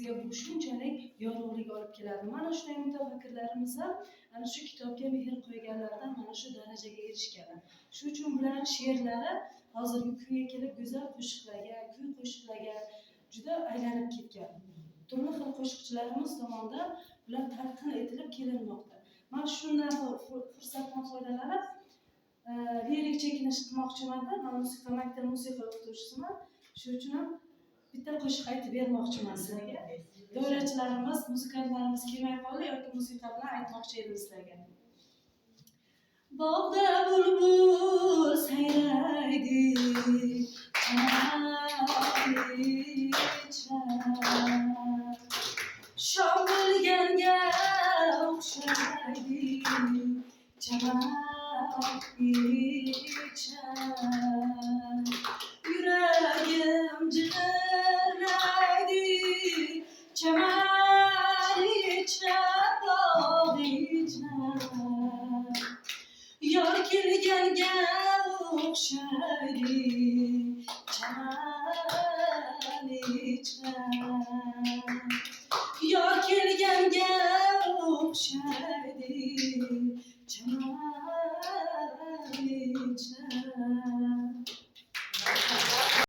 bizga bu shunchalik yorug'lik olib keladi. Mana shunday mutafakkirlarimiz ham ana shu kitobga mehr qo'yganlardan mana shu darajaga erishganlar. Shuning uchun bularning she'rlari hozirgi kunga kelib go'zal qo'shiqlarga, kuy qo'shiqlarga juda aylanib ketgan. Turli xil qo'shiqchilarimiz tomonidan bular talqin etilib kelinmoqda. Men shundan fursatdan foydalanib lirik chekinish qilmoqchiman-da. Men musiqa maktab musiqa o'qituvchisiman. Shuning uchun ham bitta qo'shiq aytib bermoqchiman sizlarga. Davlatchilarimiz, muzikantlarimiz kelmay qoldi yoki musiqa bilan aytmoqchi edim sizlarga. Bog'da bulbul sayraydi, shom bo'lganga o'xshaydi, chamak ichar. Yuragim jigarlaydi, chamak ichar, bog' ichar. Yor kelganga o'xshaydi, chamak ichar.